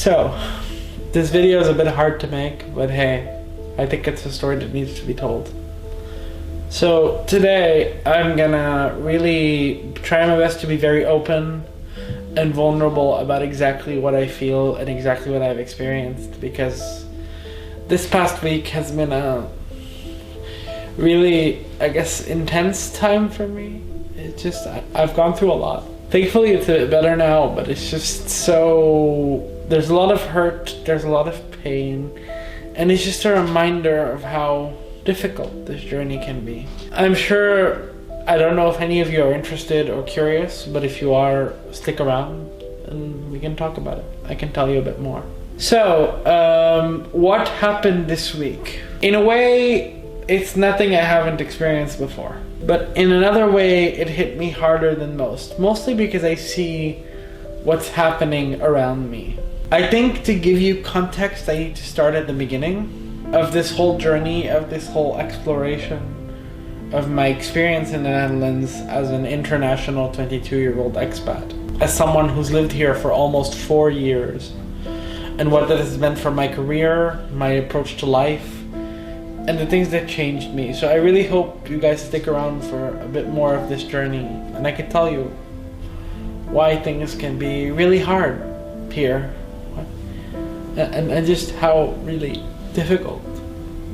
So, this video is a bit hard to make, but hey, I think it's a story that needs to be told. So today, I'm gonna really try my best to be very open and vulnerable about exactly what I feel and exactly what I've experienced, because this past week has been a really, I guess, intense time for me. I've gone through a lot. Thankfully it's a bit better now, but it's just so, there's a lot of hurt, there's a lot of pain, and it's just a reminder of how difficult this journey can be. I'm sure, I don't know if any of you are interested or curious, but if you are, stick around and we can talk about it. I can tell you a bit more. So, what happened this week? In a way, it's nothing I haven't experienced before. But in another way, it hit me harder than most. Mostly because I see what's happening around me. I think to give you context, I need to start at the beginning of this whole journey, of this whole exploration of my experience in the Netherlands as an international 22-year-old expat. As someone who's lived here for almost 4 years. And what that has meant for my career, my approach to life, and the things that changed me. So I really hope you guys stick around for a bit more of this journey, and I can tell you why things can be really hard here, and just how really difficult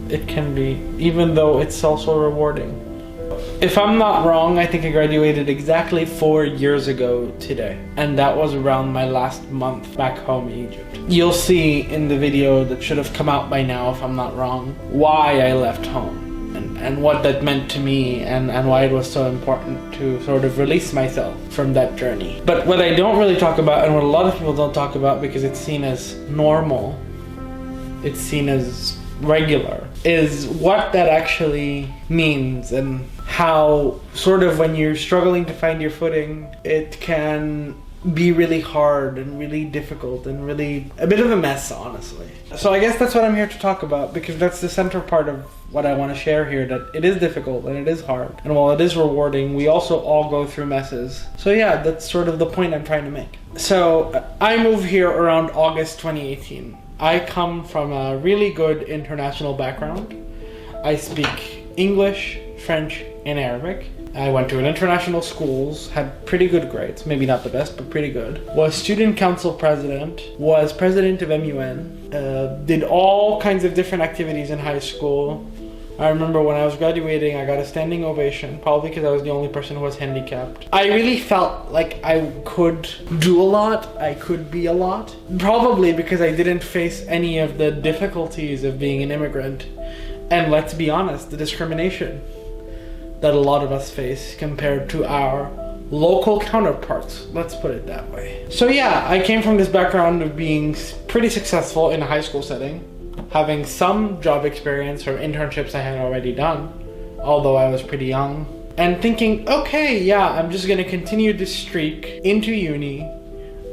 it can be, even though it's also rewarding. If I'm not wrong, I think I graduated exactly 4 years ago today, and that was around my last month back home in Egypt. You'll see in the video that should have come out by now, if I'm not wrong, why I left home and what that meant to me, and why it was so important to sort of release myself from that journey. But what I don't really talk about, and what a lot of people don't talk about because it's seen as normal, it's seen as regular, is what that actually means, and how sort of when you're struggling to find your footing, it can be really hard and really difficult and really a bit of a mess, honestly. So I guess that's what I'm here to talk about, because that's the center part of what I want to share here, that it is difficult and it is hard. And while it is rewarding, we also all go through messes. So yeah, that's sort of the point I'm trying to make. So I moved here around August 2018. I come from a really good international background. I speak English, French, and Arabic. I went to an international schools, had pretty good grades, maybe not the best, but pretty good. Was student council president, was president of MUN, did all kinds of different activities in high school. I remember when I was graduating, I got a standing ovation, probably because I was the only person who was handicapped. I really felt like I could do a lot, I could be a lot. Probably because I didn't face any of the difficulties of being an immigrant. And let's be honest, the discrimination that a lot of us face compared to our local counterparts, let's put it that way. So yeah, I came from this background of being pretty successful in a high school setting, having some job experience or internships I had already done, although I was pretty young, and thinking, okay, yeah, I'm just gonna continue this streak into uni,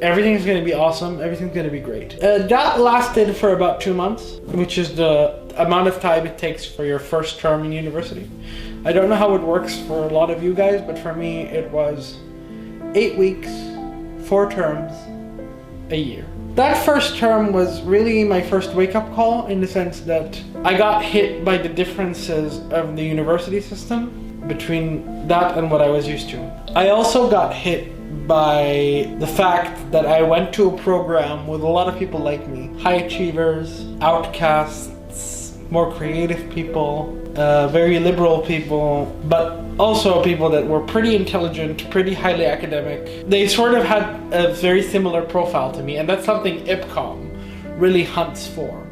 everything's gonna be awesome, everything's gonna be great. That lasted for about 2 months, which is the amount of time it takes for your first term in university. I don't know how it works for a lot of you guys, but for me it was 8 weeks, 4 terms, a year. That first term was really my first wake-up call, in the sense that I got hit by the differences of the university system between that and what I was used to. I also got hit by the fact that I went to a program with a lot of people like me. High achievers, outcasts, more creative people, very liberal people, but also people that were pretty intelligent, pretty highly academic. They sort of had a very similar profile to me, and that's something IPCOM really hunts for.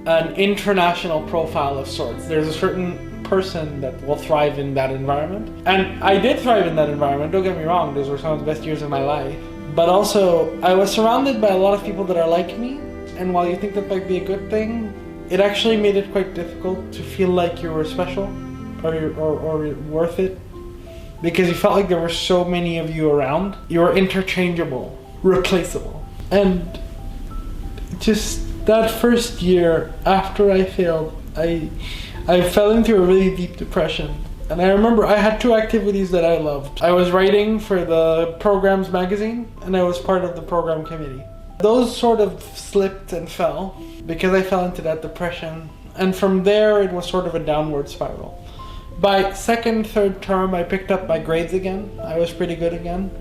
An international profile of sorts. There's a certain person that will thrive in that environment. And I did thrive in that environment, don't get me wrong, those were some of the best years of my life. But also, I was surrounded by a lot of people that are like me, and while you think that might be a good thing, it actually made it quite difficult to feel like you were special or worth it, because you felt like there were so many of you around. You were interchangeable, replaceable. And just that first year after I failed, I fell into a really deep depression. And I remember I had 2 activities that I loved. I was writing for the program's magazine, and I was part of the program committee. Those sort of slipped and fell because I fell into that depression. And from there, it was sort of a downward spiral. By second, third term, I picked up my grades again. I was pretty good again.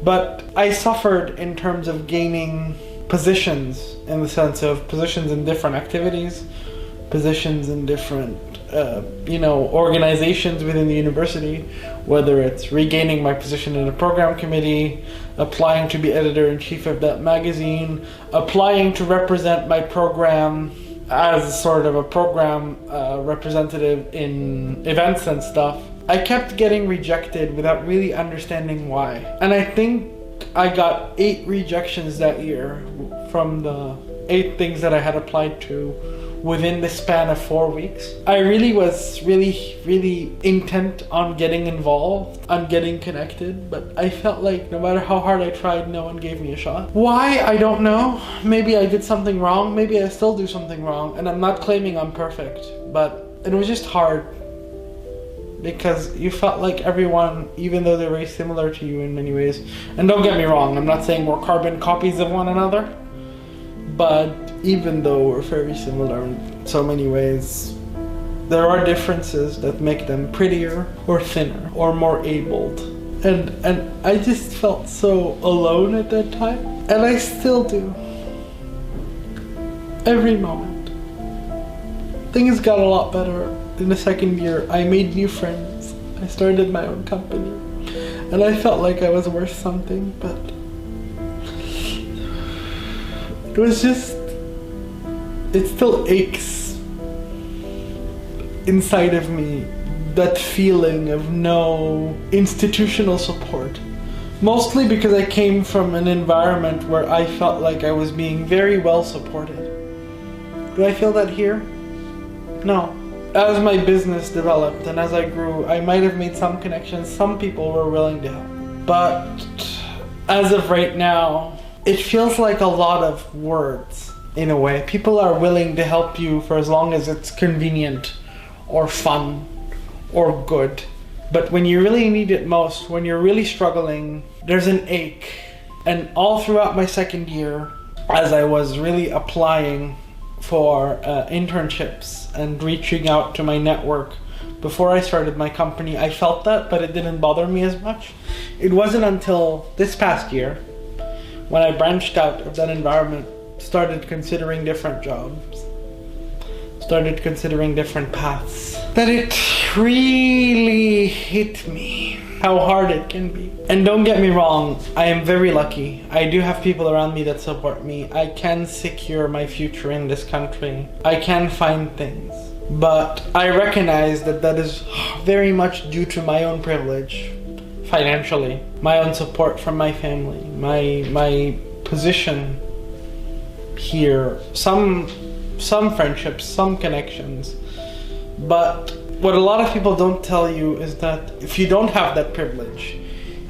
But I suffered in terms of gaining positions, in the sense of positions in different activities, positions in different organizations within the university, whether it's regaining my position in a program committee, applying to be editor-in-chief of that magazine, applying to represent my program as sort of a program representative in events and stuff. I kept getting rejected without really understanding why. And I think I got 8 rejections that year from the 8 things that I had applied to within the span of 4 weeks. I really was really intent on getting involved, on getting connected, but I felt like no matter how hard I tried, no one gave me a shot. Why? I don't know. Maybe I did something wrong. Maybe I still do something wrong. And I'm not claiming I'm perfect, but it was just hard because you felt like everyone, even though they're very similar to you in many ways, and don't get me wrong, I'm not saying we're carbon copies of one another, but even though we're very similar in so many ways, there are differences that make them prettier or thinner or more abled. And I just felt so alone at that time. And I still do. Every moment. Things got a lot better in the second year. I made new friends. I started my own company. And I felt like I was worth something, but it was just, it still aches inside of me, that feeling of no institutional support. Mostly because I came from an environment where I felt like I was being very well supported. Do I feel that here? No. As my business developed and as I grew, I might have made some connections. Some people were willing to help. But as of right now, it feels like a lot of words. In a way, people are willing to help you for as long as it's convenient or fun or good. But when you really need it most, when you're really struggling, there's an ache. And all throughout my second year, as I was really applying for internships and reaching out to my network before I started my company, I felt that, but it didn't bother me as much. It wasn't until this past year, when I branched out of that environment, started considering different jobs, started considering different paths, that it really hit me how hard it can be. And don't get me wrong, I am very lucky. I do have people around me that support me. I can secure my future in this country. I can find things. But I recognize that that is very much due to my own privilege, financially, my own support from my family, my position here, some friendships, some connections. But what a lot of people don't tell you is that if you don't have that privilege,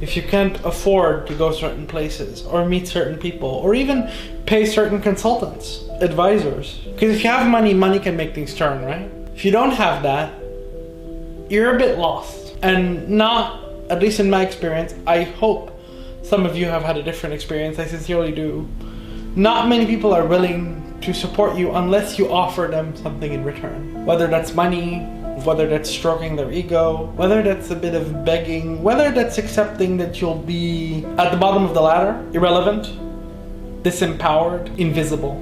if you can't afford to go certain places or meet certain people or even pay certain consultants, advisors, because if you have money, money can make things turn, right? If you don't have that, you're a bit lost. And not, at least in my experience, I hope some of you have had a different experience, I sincerely do. Not many people are willing to support you unless you offer them something in return. Whether that's money, whether that's stroking their ego, whether that's a bit of begging, whether that's accepting that you'll be at the bottom of the ladder, irrelevant, disempowered, invisible.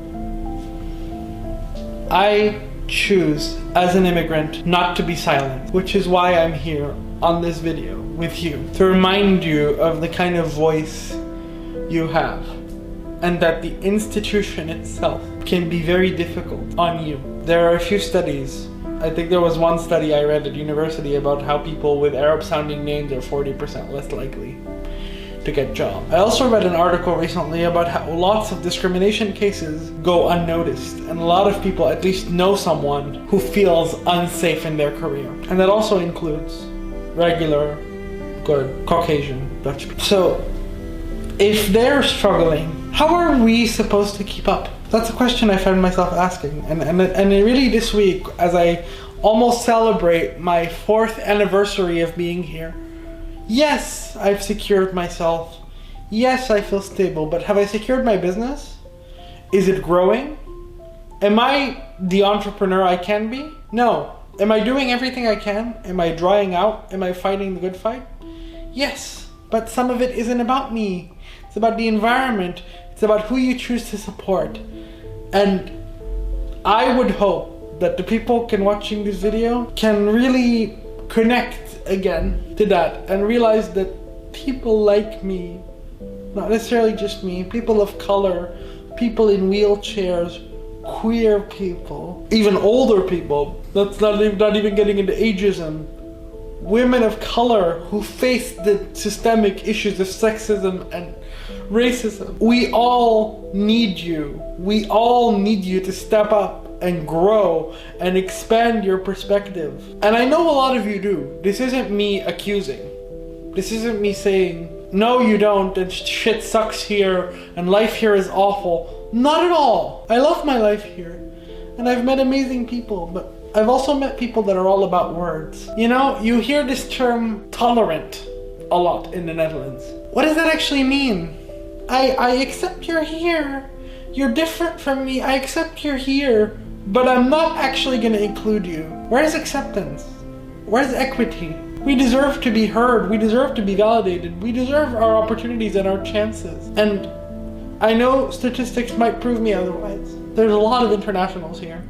I choose, as an immigrant, not to be silent, which is why I'm here on this video with you, to remind you of the kind of voice you have, and that the institution itself can be very difficult on you. There are a few studies. I think there was one study I read at university about how people with Arab-sounding names are 40% less likely to get jobs. I also read an article recently about how lots of discrimination cases go unnoticed, and a lot of people at least know someone who feels unsafe in their career. And that also includes regular, good, Caucasian Dutch people. So, if they're struggling, how are we supposed to keep up? That's a question I found myself asking. And really this week, as I almost celebrate my 4th anniversary of being here, yes, I've secured myself. Yes, I feel stable, but have I secured my business? Is it growing? Am I the entrepreneur I can be? No. Am I doing everything I can? Am I drying out? Am I fighting the good fight? Yes, but some of it isn't about me. It's about the environment. It's about who you choose to support. And I would hope that the people watching this video can really connect again to that and realize that people like me, not necessarily just me, people of color, people in wheelchairs, queer people, even older people, that's not even getting into ageism, women of color who face the systemic issues of sexism and racism. We all need you. We all need you to step up and grow and expand your perspective. And I know a lot of you do. This isn't me accusing. This isn't me saying, no you don't, and shit sucks here, and life here is awful. Not at all. I love my life here. And I've met amazing people, but I've also met people that are all about words. You know, you hear this term tolerant a lot in the Netherlands. What does that actually mean? I accept you're here. You're different from me. I accept you're here, but I'm not actually gonna include you. Where's acceptance? Where's equity? We deserve to be heard. We deserve to be validated. We deserve our opportunities and our chances. And I know statistics might prove me otherwise. There's a lot of internationals here.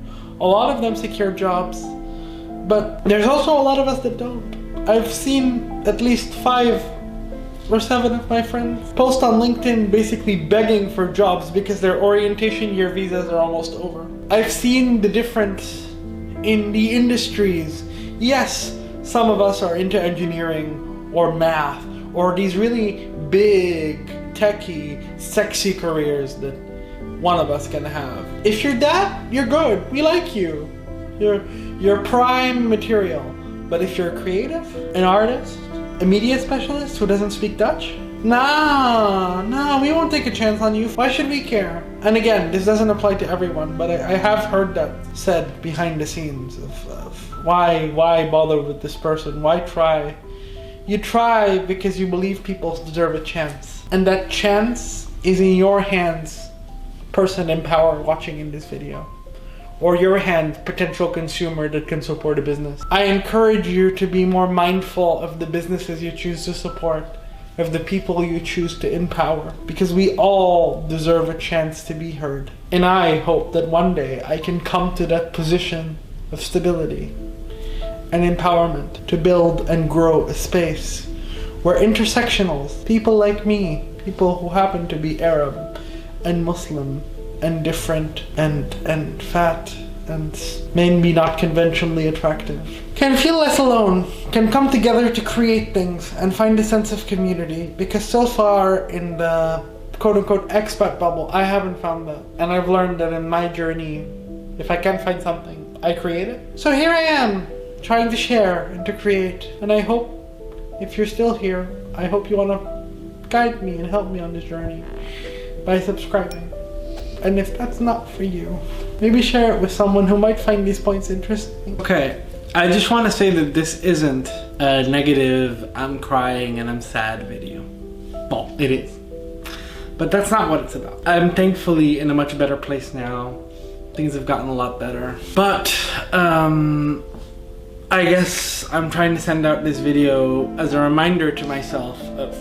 A lot of them secure jobs, but there's also a lot of us that don't. I've seen at least 5 or 7 of my friends post on LinkedIn basically begging for jobs because their orientation year visas are almost over. I've seen the difference in the industries. Yes, some of us are into engineering or math or these really big, techie, sexy careers that one of us can have. If you're that, you're good. We like you. You're prime material. But if you're a creative, an artist, a media specialist who doesn't speak Dutch, nah, we won't take a chance on you. Why should we care? And again, this doesn't apply to everyone, but I have heard that said behind the scenes of why bother with this person? Why try? You try because you believe people deserve a chance. And that chance is in your hands, person in power watching in this video. Or your hand, potential consumer that can support a business. I encourage you to be more mindful of the businesses you choose to support, of the people you choose to empower, because we all deserve a chance to be heard. And I hope that one day I can come to that position of stability and empowerment to build and grow a space where intersectionals, people like me, people who happen to be Arab and Muslim and different and fat and maybe not conventionally attractive, can feel less alone, can come together to create things and find a sense of community. Because so far in the quote-unquote expat bubble, I haven't found that. And I've learned that in my journey, if I can't find something, I create it. So here I am, trying to share and to create. And I hope, if you're still here, I hope you want to guide me and help me on this journey by subscribing. And if that's not for you, maybe share it with someone who might find these points interesting. Okay, I just want to say that this isn't a negative, I'm crying and I'm sad video. Well, it is. But that's not what it's about. I'm thankfully in a much better place now. Things have gotten a lot better. But, I guess I'm trying to send out this video as a reminder to myself of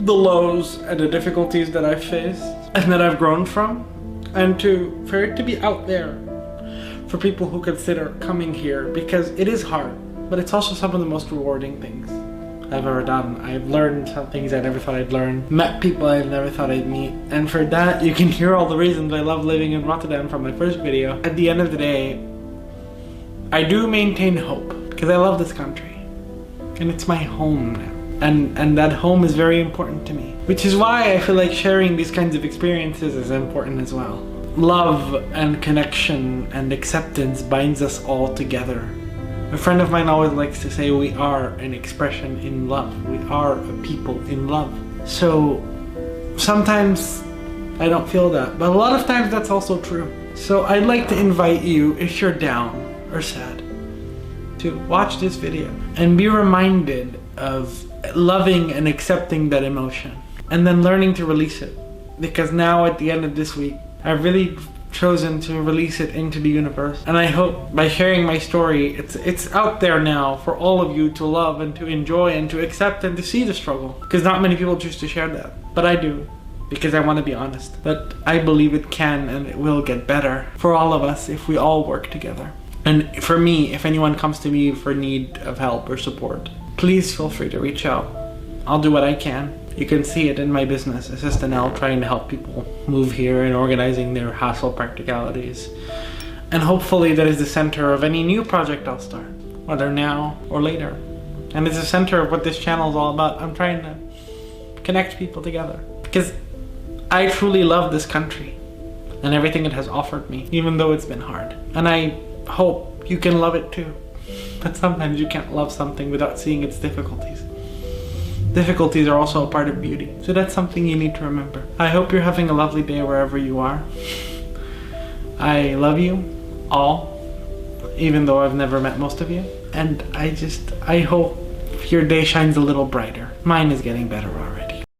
the lows and the difficulties that I've faced and that I've grown from. And for it to be out there for people who consider coming here, because it is hard, but it's also some of the most rewarding things I've ever done. I've learned some things I never thought I'd learn, met people I never thought I'd meet, and for that you can hear all the reasons I love living in Rotterdam from my first video. At the end of the day, I do maintain hope because I love this country and it's my home now. And that home is very important to me, which is why I feel like sharing these kinds of experiences is important as well. Love and connection and acceptance binds us all together. A friend of mine always likes to say we are an expression in love. We are a people in love. So sometimes I don't feel that, but a lot of times that's also true. So I'd like to invite you, if you're down or sad, to watch this video and be reminded of loving and accepting that emotion and then learning to release it. Because now at the end of this week, I've really chosen to release it into the universe. And I hope by sharing my story, it's out there now for all of you to love and to enjoy and to accept and to see the struggle. Because not many people choose to share that. But I do. Because I want to be honest. But I believe it can and it will get better for all of us if we all work together. And for me, if anyone comes to me for need of help or support, please feel free to reach out. I'll do what I can. You can see it in my business, ASSISTNL, trying to help people move here and organizing their hassle practicalities. And hopefully that is the center of any new project I'll start, whether now or later. And it's the center of what this channel is all about. I'm trying to connect people together. Because I truly love this country and everything it has offered me, even though it's been hard. And I hope you can love it too. But sometimes you can't love something without seeing its difficulties. Difficulties are also a part of beauty. So that's something you need to remember. I hope you're having a lovely day wherever you are. I love you all, even though I've never met most of you. And I hope your day shines a little brighter. Mine is getting better already.